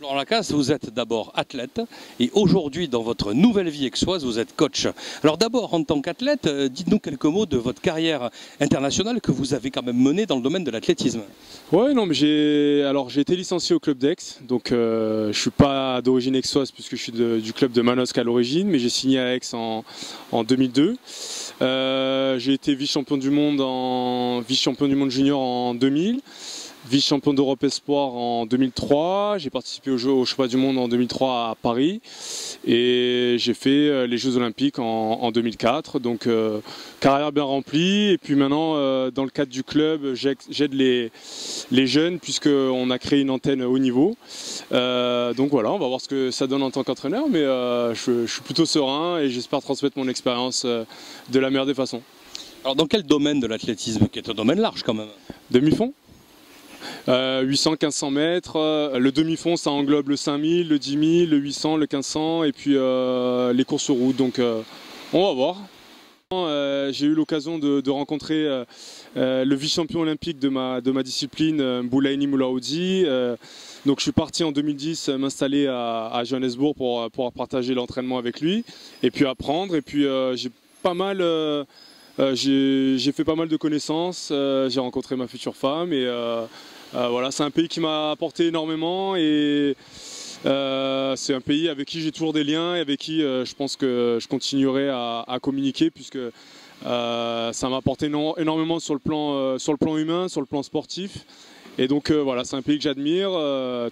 Florent Lacasse, vous êtes d'abord athlète et aujourd'hui, dans votre nouvelle vie aixoise, vous êtes coach. Alors d'abord, en tant qu'athlète, dites-nous quelques mots de votre carrière internationale que vous avez quand même menée dans le domaine de l'athlétisme. Ouais, non, mais j'ai été licencié au club d'Aix, donc je suis pas d'origine aixoise puisque je suis du club de Manosque à l'origine, mais j'ai signé à Aix en 2002. J'ai été vice-champion du monde junior en 2000. Vice-champion d'Europe Espoir en 2003, j'ai participé au championnat du monde en 2003 à Paris et j'ai fait les Jeux Olympiques en 2004, donc carrière bien remplie. Et puis maintenant dans le cadre du club j'aide les jeunes puisqu'on a créé une antenne haut niveau, donc voilà, on va voir ce que ça donne en tant qu'entraîneur, mais je suis plutôt serein et j'espère transmettre mon expérience de la meilleure des façons. Alors dans quel domaine de l'athlétisme, qui est un domaine large quand même? Demi-fond 800-1500 mètres, le demi-fond ça englobe le 5000, le 10 000, le 800, le 1500 et puis les courses sur route, donc on va voir. J'ai eu l'occasion de rencontrer le vice-champion olympique de ma discipline, Boulaini Moulaoudi. Donc je suis parti en 2010 m'installer à Johannesburg pour pouvoir partager l'entraînement avec lui et puis apprendre. Et puis j'ai fait pas mal de connaissances, j'ai rencontré ma future femme et voilà, c'est un pays qui m'a apporté énormément et c'est un pays avec qui j'ai toujours des liens et avec qui je pense que je continuerai à communiquer puisque ça m'a apporté énormément sur le plan humain, sur le plan sportif. Et donc voilà, c'est un pays que j'admire,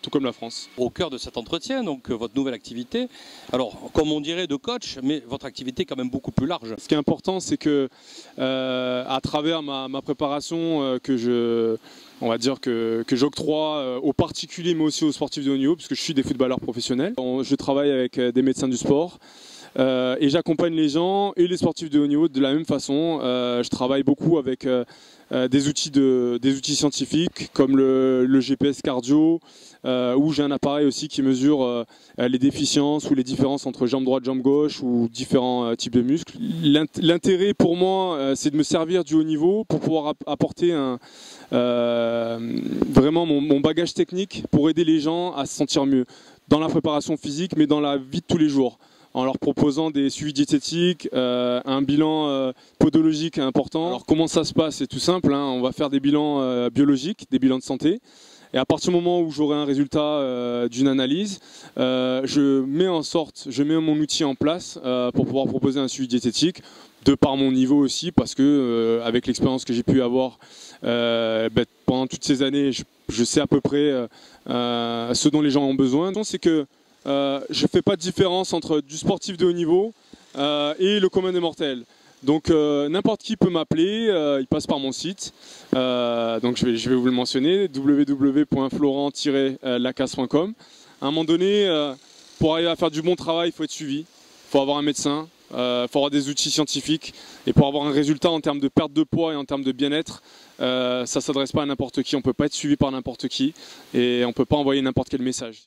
tout comme la France. Au cœur de cet entretien, donc votre nouvelle activité, alors comme on dirait de coach, mais votre activité est quand même beaucoup plus large. Ce qui est important, c'est que à travers ma préparation on va dire que j'octroie aux particuliers mais aussi aux sportifs de haut niveau, puisque je suis des footballeurs professionnels. Je travaille avec des médecins du sport. Et j'accompagne les gens et les sportifs de haut niveau de la même façon. Je travaille beaucoup avec des outils scientifiques comme le GPS cardio, où j'ai un appareil aussi qui mesure les déficiences ou les différences entre jambe droite, jambe gauche ou différents types de muscles. L'intérêt pour moi, c'est de me servir du haut niveau pour pouvoir apporter vraiment mon bagage technique pour aider les gens à se sentir mieux dans la préparation physique mais dans la vie de tous les jours, en leur proposant des suivis diététiques, un bilan podologique important. Alors comment ça se passe? C'est tout simple, hein, on va faire des bilans biologiques, des bilans de santé. Et à partir du moment où j'aurai un résultat d'une analyse, je mets mon outil en place pour pouvoir proposer un suivi diététique, de par mon niveau aussi, parce que avec l'expérience que j'ai pu avoir pendant toutes ces années, je sais à peu près ce dont les gens ont besoin. Donc c'est que je ne fais pas de différence entre du sportif de haut niveau et le commun des mortels. Donc n'importe qui peut m'appeler, il passe par mon site. Donc je vais vous le mentionner, www.florent-lacasse.com. À un moment donné, pour arriver à faire du bon travail, il faut être suivi, il faut avoir un médecin, il faut avoir des outils scientifiques. Et pour avoir un résultat en termes de perte de poids et en termes de bien-être, ça ne s'adresse pas à n'importe qui, on ne peut pas être suivi par n'importe qui et on ne peut pas envoyer n'importe quel message.